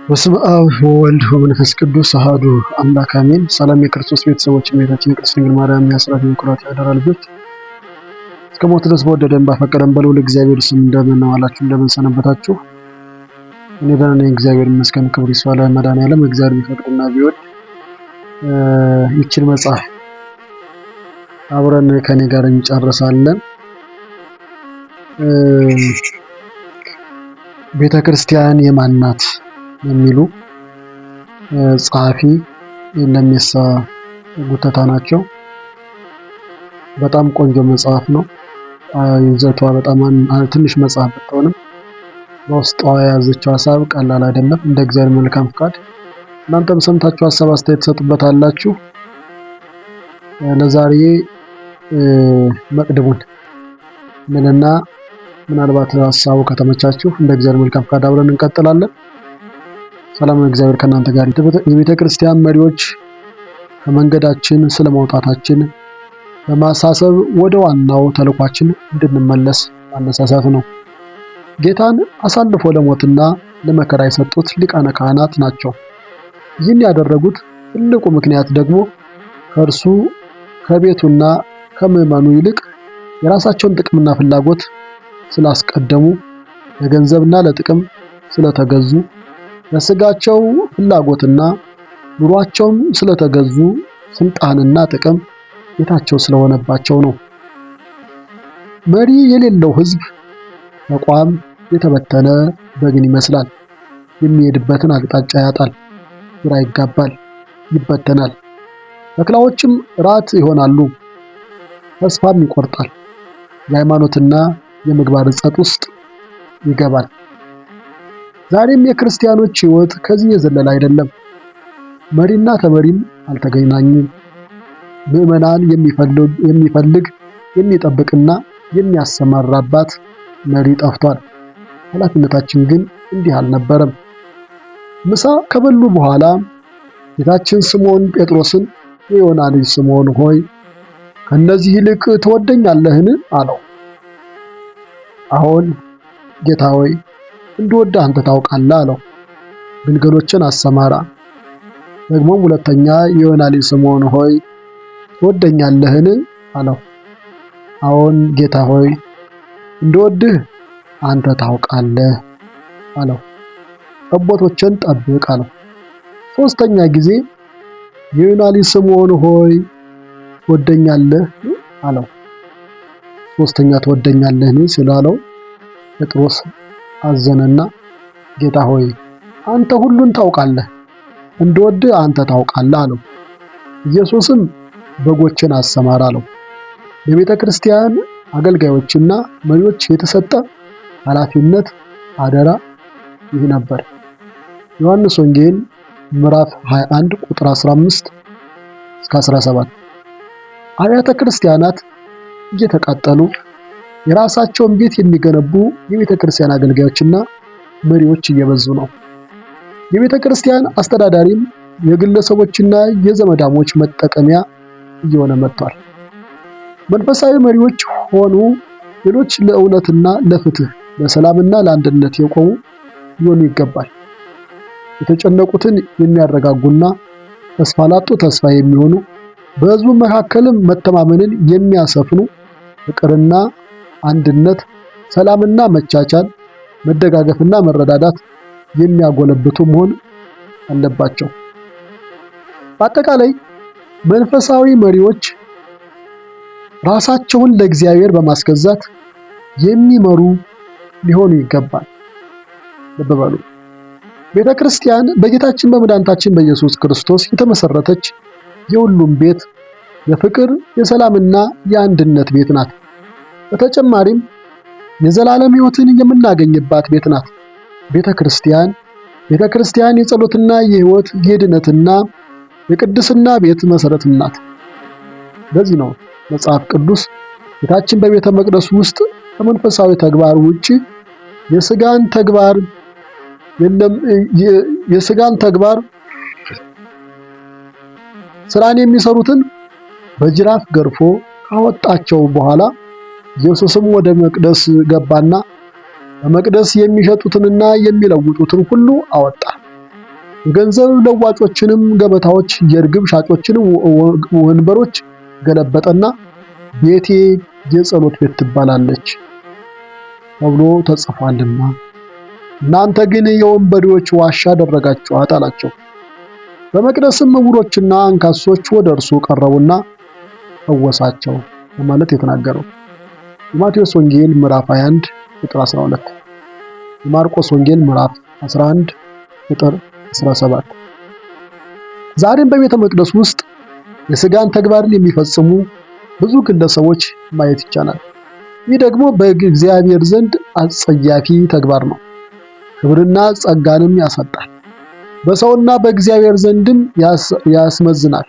በስመ አብ ወወልድ ወመንፈስ ቅዱስ አሐዱ አምላክ አሜን። ሰላም የክርስቶስ ቤተሰቦች፣ እመቤታችን የቅድስት ድንግል ማርያም የአስራት የኩራት ያደራ ልጆች እስከ ሞት ድረስ በወደደን ባፈቀረን በልዑል እግዚአብሔር ስም እንደምን ዋላችሁ፣ እንደምን ሰነበታችሁ? እኔ ደህና ነኝ፣ እግዚአብሔር ይመስገን። ክብር ይስፋ ለመድኃኔዓለም። እግዚአብሔር ቢፈቅድና ቢወድ ይህችን መጽሐፍ አብረን ከኔ ጋር እንጨርሳለን። ቤተ ክርስቲያን የማን ናት የሚሉ ጸሐፊ ለሜሳ ጉተታ ናቸው። በጣም ቆንጆ መጽሐፍ ነው። ይዘቷ በጣም ትንሽ መጽሐፍ ብትሆንም በውስጧ የያዘችው ሀሳብ ቀላል አይደለም። እንደ እግዚአብሔር መልካም ፍቃድ እናንተም ሰምታችሁ ሀሳብ አስተያየት ትሰጡበታላችሁ። ለዛሬ መቅድሙን ምንና ምናልባት ሀሳቡ ከተመቻችሁ እንደ እግዚአብሔር መልካም ፍቃድ አብረን እንቀጥላለን። ሰላም እግዚአብሔር ከእናንተ ጋር። የቤተ ክርስቲያን መሪዎች ከመንገዳችን ስለመውጣታችን በማሳሰብ ወደ ዋናው ተልኳችን እንድንመለስ ማነሳሳት ነው። ጌታን አሳልፎ ለሞትና ለመከራ የሰጡት ሊቃነ ካህናት ናቸው። ይህን ያደረጉት ትልቁ ምክንያት ደግሞ ከእርሱ ከቤቱና ከምዕመኑ ይልቅ የራሳቸውን ጥቅምና ፍላጎት ስላስቀደሙ፣ ለገንዘብና ለጥቅም ስለተገዙ፣ ለስጋቸው ፍላጎትና ኑሯቸውም ስለተገዙ፣ ስልጣንና ጥቅም ቤታቸው ስለሆነባቸው ነው። መሪ የሌለው ሕዝብ ተቋም የተበተነ በግን ይመስላል። የሚሄድበትን አቅጣጫ ያጣል፣ ግራ ይጋባል፣ ይበተናል። ተኩላዎችም ራት ይሆናሉ፣ ተስፋም ይቆርጣል። የሃይማኖትና የምግባር ጸጥ ውስጥ ይገባል። ዛሬም የክርስቲያኖች ሕይወት ከዚህ የዘለለ አይደለም። መሪና ተመሪም አልተገናኙም። ምዕመናን የሚፈልግ የሚጠብቅና የሚያሰማራባት መሪ ጠፍቷል። ኃላፊነታችን ግን እንዲህ አልነበረም። ምሳ ከበሉ በኋላ ጌታችን ስምዖን ጴጥሮስን የዮና ልጅ ስምዖን ሆይ ከነዚህ ይልቅ ትወደኛለህን? አለው። አዎን ጌታ ሆይ እንድወድህ አንተ ታውቃለህ አለው። ግልገሎችን አሰማራ። ደግሞም ሁለተኛ የዮና ልጅ ስምዖን ሆይ ትወደኛለህን? አለው። አዎን ጌታ ሆይ እንድወድህ አንተ ታውቃለህ አለው። ጠቦቶችን ጠብቅ አለው። ሶስተኛ ጊዜ የዮና ልጅ ስምዖን ሆይ ትወደኛለህ? አለው። ሶስተኛ ትወደኛለህን ስላለው ጴጥሮስ አዘነና ጌታ ሆይ አንተ ሁሉን ታውቃለህ፣ እንድወድህ አንተ ታውቃለህ አለው። ኢየሱስም በጎችን አሰማራ አለው። ለቤተ ክርስቲያን አገልጋዮችና መሪዎች የተሰጠ ኃላፊነት አደራ ይህ ነበር። ዮሐንስ ወንጌል ምዕራፍ 21 ቁጥር 15 እስከ 17። አብያተ ክርስቲያናት እየተቃጠሉ የራሳቸውን ቤት የሚገነቡ የቤተ ክርስቲያን አገልጋዮችና መሪዎች እየበዙ ነው። የቤተ ክርስቲያን አስተዳዳሪም የግለሰቦችና የዘመዳሞች መጠቀሚያ እየሆነ መጥቷል። መንፈሳዊ መሪዎች ሆኑ ሌሎች ለእውነትና ለፍትህ፣ ለሰላምና ለአንድነት የቆሙ ሊሆኑ ይገባል። የተጨነቁትን የሚያረጋጉና ተስፋ ላጡ ተስፋ የሚሆኑ፣ በሕዝቡ መካከልም መተማመንን የሚያሰፍኑ፣ ፍቅርና አንድነት፣ ሰላምና መቻቻል፣ መደጋገፍና መረዳዳት የሚያጎለብቱ መሆን አለባቸው። በአጠቃላይ መንፈሳዊ መሪዎች ራሳቸውን ለእግዚአብሔር በማስገዛት የሚመሩ ሊሆኑ ይገባል። ልብ በሉ። ቤተ ክርስቲያን በጌታችን በመድኃኒታችን በኢየሱስ ክርስቶስ የተመሰረተች የሁሉም ቤት፣ የፍቅር የሰላምና የአንድነት ቤት ናት። በተጨማሪም የዘላለም ሕይወትን የምናገኝባት ቤት ናት። ቤተ ክርስቲያን የጸሎትና የሕይወት የድነትና የቅድስና ቤት መሰረት ናት። ለዚህ ነው መጽሐፍ ቅዱስ ጌታችን በቤተ መቅደሱ ውስጥ ከመንፈሳዊ ተግባር ውጪ የሥጋን ተግባር ስራን የሚሰሩትን በጅራፍ ገርፎ ካወጣቸው በኋላ ኢየሱስም ወደ መቅደስ ገባና በመቅደስ የሚሸጡትንና የሚለውጡትን ሁሉ አወጣ። የገንዘብ ለዋጮችንም ገበታዎች፣ የርግብ ሻጮችንም ወንበሮች ገለበጠና ቤቴ የጸሎት ቤት ትባላለች ተብሎ ተጽፏልና እናንተ ግን የወንበዴዎች ዋሻ አደረጋችኋት አላቸው። በመቅደስም ዕውሮችና አንካሶች ወደ እርሱ ቀረቡና ፈወሳቸው በማለት የተናገረው የማቴዎስ ወንጌል ምዕራፍ 21 ቁጥር 12፣ የማርቆስ ወንጌል ምዕራፍ 11 ቁጥር 17። ዛሬም በቤተ መቅደስ ውስጥ የሥጋን ተግባርን የሚፈጽሙ ብዙ ግለሰቦች ማየት ይቻላል። ይህ ደግሞ በእግዚአብሔር ዘንድ አጸያፊ ተግባር ነው። ክብርና ጸጋንም ያሳጣል። በሰውና በእግዚአብሔር ዘንድም ያስመዝናል።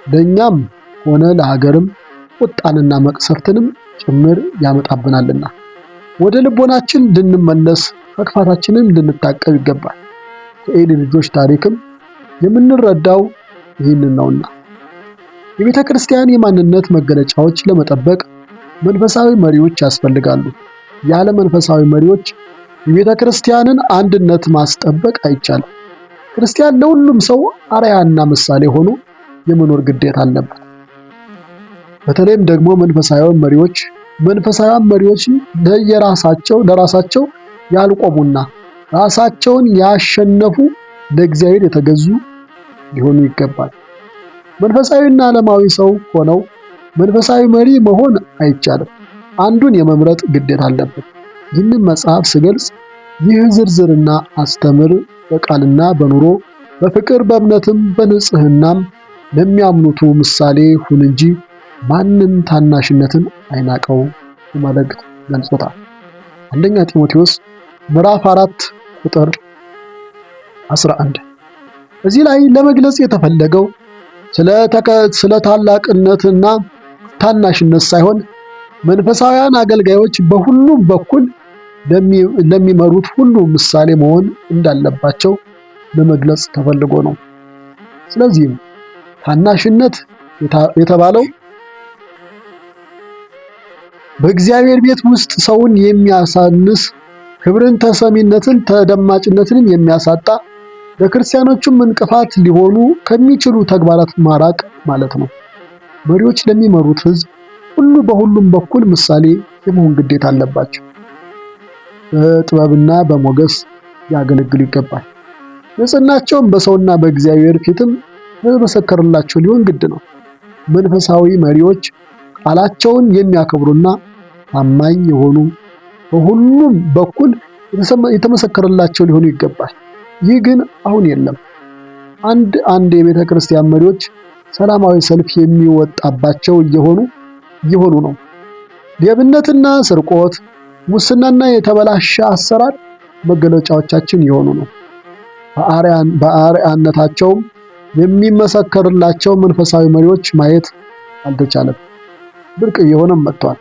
ለእኛም ሆነ ለሀገርም ቁጣንና መቅሰፍትንም ጭምር ያመጣብናልና ወደ ልቦናችን ልንመለስ ከክፋታችንም ልንታቀብ ይገባል። ከኤሊ ልጆች ታሪክም የምንረዳው ይህንን ነውና የቤተ ክርስቲያን የማንነት መገለጫዎች ለመጠበቅ መንፈሳዊ መሪዎች ያስፈልጋሉ። ያለ መንፈሳዊ መሪዎች የቤተ ክርስቲያንን አንድነት ማስጠበቅ አይቻልም። ክርስቲያን ለሁሉም ሰው አርአያና ምሳሌ ሆኖ የመኖር ግዴታ አለበት። በተለይም ደግሞ መንፈሳዊያን መሪዎች ለራሳቸው ያልቆሙና ራሳቸውን ያሸነፉ ለእግዚአብሔር የተገዙ ሊሆኑ ይገባል። መንፈሳዊና ዓለማዊ ሰው ሆነው መንፈሳዊ መሪ መሆን አይቻልም። አንዱን የመምረጥ ግዴታ አለበት። ይህንን መጽሐፍ ስገልጽ ይህ ዝርዝርና አስተምር በቃልና በኑሮ በፍቅር በእምነትም በንጽህናም ለሚያምኑቱ ምሳሌ ሁን እንጂ ማንም ታናሽነትን አይናቀው በማለት ገልጾታል። አንደኛ ጢሞቴዎስ ምዕራፍ 4 ቁጥር 11። እዚህ ላይ ለመግለጽ የተፈለገው ስለ ታላቅነትና ታናሽነት ሳይሆን መንፈሳውያን አገልጋዮች በሁሉም በኩል ለሚመሩት ሁሉ ምሳሌ መሆን እንዳለባቸው ለመግለጽ ተፈልጎ ነው። ስለዚህም ታናሽነት የተባለው በእግዚአብሔር ቤት ውስጥ ሰውን የሚያሳንስ፣ ክብርን፣ ተሰሚነትን፣ ተደማጭነትን የሚያሳጣ፣ ለክርስቲያኖቹም እንቅፋት ሊሆኑ ከሚችሉ ተግባራት ማራቅ ማለት ነው። መሪዎች ለሚመሩት ሕዝብ ሁሉ በሁሉም በኩል ምሳሌ የመሆን ግዴታ አለባቸው። በጥበብና በሞገስ ያገለግሉ ይገባል። ንጽሕናቸውም በሰውና በእግዚአብሔር ፊትም የተመሰከረላቸው ሊሆን ግድ ነው። መንፈሳዊ መሪዎች ቃላቸውን የሚያከብሩና ታማኝ የሆኑ በሁሉም በኩል የተመሰከረላቸው ሊሆኑ ይገባል። ይህ ግን አሁን የለም። አንድ የቤተ ክርስቲያን መሪዎች ሰላማዊ ሰልፍ የሚወጣባቸው እየሆኑ ነው። ሌብነትና ስርቆት፣ ሙስናና የተበላሸ አሰራር መገለጫዎቻችን የሆኑ ነው። በአርአያነታቸውም የሚመሰከርላቸው መንፈሳዊ መሪዎች ማየት አልተቻለም። ብርቅ እየሆነም መጥቷል።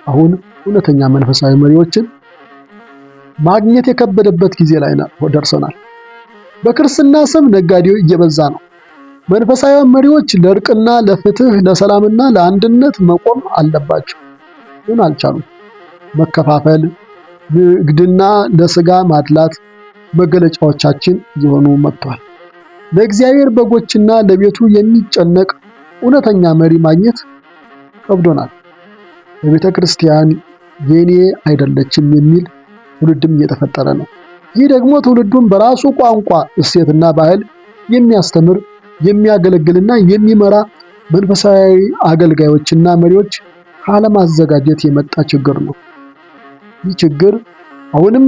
አሁን እውነተኛ መንፈሳዊ መሪዎችን ማግኘት የከበደበት ጊዜ ላይ ደርሰናል። በክርስትና ስም ነጋዴው እየበዛ ነው። መንፈሳዊያን መሪዎች ለእርቅና ለፍትህ ለሰላምና ለአንድነት መቆም አለባቸው፣ ግን አልቻሉም። መከፋፈል፣ ንግድና ለስጋ ማድላት መገለጫዎቻችን እየሆኑ መጥቷል። ለእግዚአብሔር በጎችና ለቤቱ የሚጨነቅ እውነተኛ መሪ ማግኘት ከብዶናል። በቤተ ክርስቲያን የኔ አይደለችም የሚል ትውልድም እየተፈጠረ ነው። ይህ ደግሞ ትውልዱን በራሱ ቋንቋ፣ እሴትና ባህል የሚያስተምር የሚያገለግልና የሚመራ መንፈሳዊ አገልጋዮችና መሪዎች ካለማዘጋጀት የመጣ ችግር ነው። ይህ ችግር አሁንም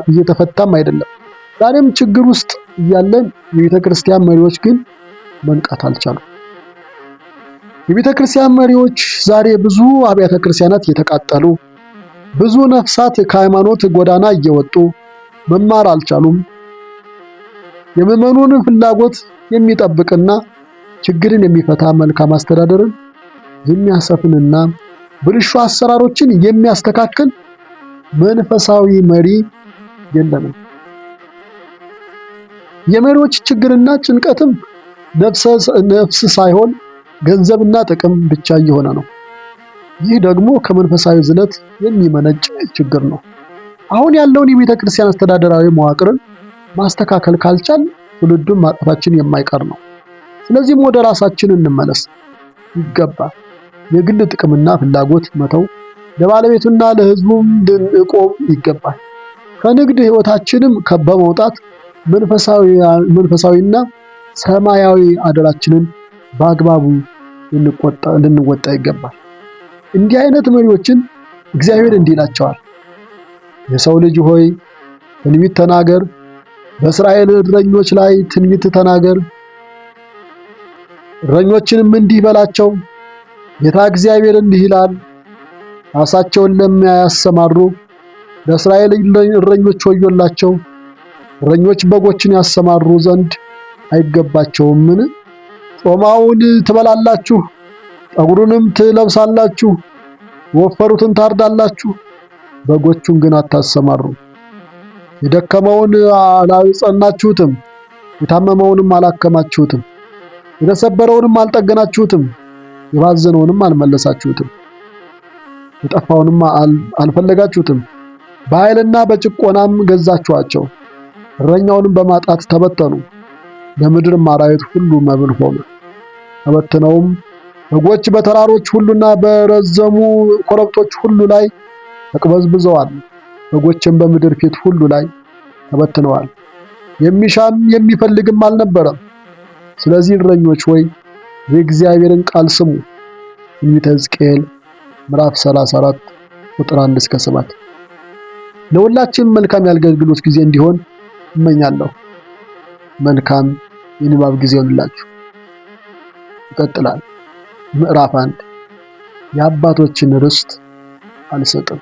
እየተፈታም አይደለም። ዛሬም ችግር ውስጥ እያለን የቤተ ክርስቲያን መሪዎች ግን መንቃት አልቻሉም። የቤተ ክርስቲያን መሪዎች ዛሬ ብዙ አብያተ ክርስቲያናት እየተቃጠሉ፣ ብዙ ነፍሳት ከሃይማኖት ጎዳና እየወጡ መማር አልቻሉም። የምዕመኑን ፍላጎት የሚጠብቅና ችግርን የሚፈታ መልካም አስተዳደርን የሚያሰፍንና ብልሹ አሰራሮችን የሚያስተካክል መንፈሳዊ መሪ የለንም። የመሪዎች ችግርና ጭንቀትም ነፍስ ሳይሆን ገንዘብና ጥቅም ብቻ እየሆነ ነው። ይህ ደግሞ ከመንፈሳዊ ዝለት የሚመነጭ ችግር ነው። አሁን ያለውን የቤተ ክርስቲያን አስተዳደራዊ መዋቅርን ማስተካከል ካልቻል ትውልዱን ማጥፋታችን የማይቀር ነው። ስለዚህም ወደ ራሳችን እንመለስ ይገባል። የግል ጥቅምና ፍላጎት መተው፣ ለባለቤቱና ለሕዝቡ ልንቆም ይገባል። ከንግድ ሕይወታችንም በመውጣት መንፈሳዊና ሰማያዊ አደራችንን በአግባቡ ልንወጣ ይገባል። እንዲህ አይነት መሪዎችን እግዚአብሔር እንዲህ ይላቸዋል፣ የሰው ልጅ ሆይ ትንቢት ተናገር፣ በእስራኤል እረኞች ላይ ትንቢት ተናገር። እረኞችንም እንዲህ በላቸው፣ ጌታ እግዚአብሔር እንዲህ ይላል፣ ራሳቸውን ለሚያሰማሩ ለእስራኤል እረኞች ወዮላቸው። እረኞች በጎችን ያሰማሩ ዘንድ አይገባቸውምን? ጮማውን ትበላላችሁ፣ ጠጉሩንም ትለብሳላችሁ፣ የወፈሩትን ታርዳላችሁ፣ በጎቹን ግን አታሰማሩ። የደከመውን አላጸናችሁትም፣ የታመመውንም አላከማችሁትም፣ የተሰበረውንም አልጠገናችሁትም፣ የባዘነውንም አልመለሳችሁትም፣ የጠፋውንም አልፈለጋችሁትም። በኃይልና በጭቆናም ገዛችኋቸው። እረኛውንም በማጣት ተበተኑ። ለምድርም አራዊት ሁሉ መብል ሆኑ። ተበትነውም በጎች በተራሮች ሁሉና በረዘሙ ኮረብቶች ሁሉ ላይ ተቅበዝብዘዋል። በጎችም በምድር ፊት ሁሉ ላይ ተበትነዋል። የሚሻም የሚፈልግም አልነበረም። ስለዚህ እረኞች ሆይ የእግዚአብሔርን ቃል ስሙ። ትንቢተ ሕዝቅኤል ምዕራፍ 34 ቁጥር 1 እስከ 7። ለሁላችንም መልካም የአገልግሎት ጊዜ እንዲሆን እመኛለሁ። መልካም የንባብ ጊዜ ይሁንላችሁ። ይቀጥላል። ምዕራፍ 1 የአባቶችን ርስት አልሰጥም።